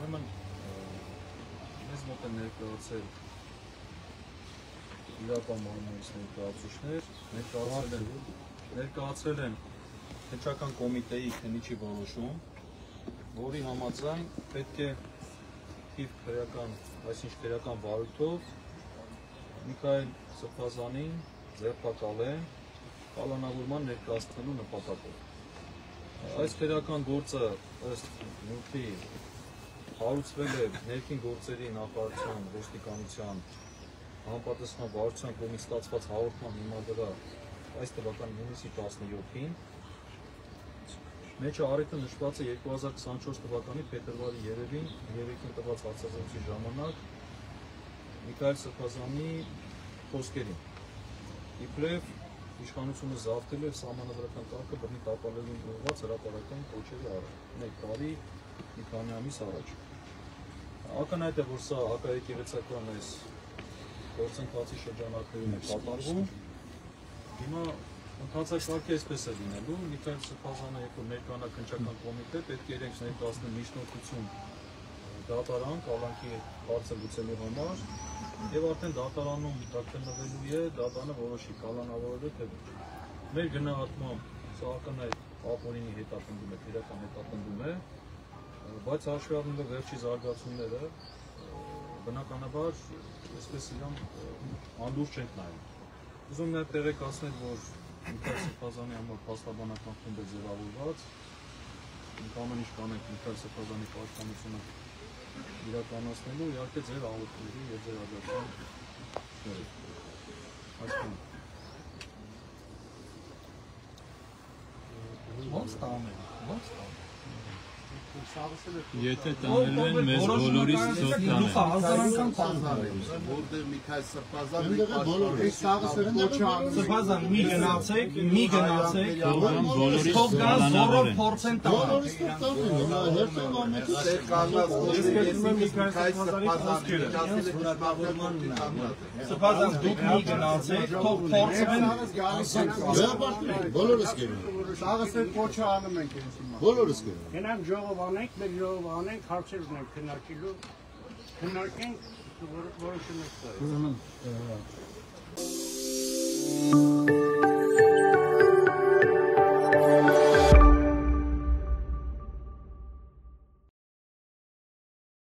Ուրեմն մեզ մոտ են ներկայացել իրական մարմնից ներկայացրել են քննչական կոմիտեի քննիչի որոշում, որի համաձայն պետք է թիվ քրեական, այսինքն քրեական վարույթով Միքայել Սրբազանին ձերբակալեն կալանավորման ներկայացնելու նպատակով։ Այս քրեական գործը ըստ նյութի հարուցվել է ներքին գործերի նախարարության ոստիկանության համապատասխան վարչության կողմից ստացված հաղորդման հիման վրա այս թվականի հունիսի 17-ին մեջը առիթը նշված է 2024 թվականի փետրվարի 3-ին երեկին տված հարցազրույցի ժամանակ Միքայել Սրբազանի խոսքերին։ Իբրև իշխանությունը զավթել է սահմանադրական կարգը բռնի տապալելուն ուղղված հրապարակային կոչերի առաջ, 1 տարի մի քանի ամիս առաջ։ Ակնհայտ է, որ սա հակաեկեղեցական այս գործընթացի շրջանակներում է կատարվում։ Հիմա ընթացակարգը այսպես է լինելու, Միքայել Սրբազանը, երբ որ ներկանա քննչական կոմիտե, պետք է իրենք ներկայացնեն միջնորդություն դատարան կալանքի հարցը լուծելու համար, եւ արդեն դատարանում դա քննվելու է, դատարանը որոշի կալանավորելու թե ոչ։ Մեր գնահատմամբ սա ակնհայտ ապօրինի հետապնդում է, քրեական հետապնդում է, բայց հաշվի առնելով վերջի զարգացումները, բնականաբար այսպես իրան անդուր չենք նայում։ Ուզում եմ տեղեկացնել, որ Միքայել Սրբազանի համար փաստաբանական խումբ է ձևավորված, մենք ամեն ինչ կանենք Միքայել Սրբազանի պաշտպանությունը իրականացնելու, իհարկե ձեր աղոթքների եւ ձեր աջակցության ո՞նց տանել։ Եթե տանելու են մեզ բոլորից ցող տանել։ Որտեղ Միքայել Սրբազան մի գնացեք, Թող գան զորով փորձեն տալ։ Սրբազան դուք մի գնացեք, թող փորձեն բոլորս գերում։ Սաղսեր կոչը անում ենք ինձ հիմա։ Բոլորս գերում։ Գնանք ժողով անենք, մեր ժողով անենք, հարցեր ունենք քննարկելու, քննարկենք, որոշումներ կայացնենք։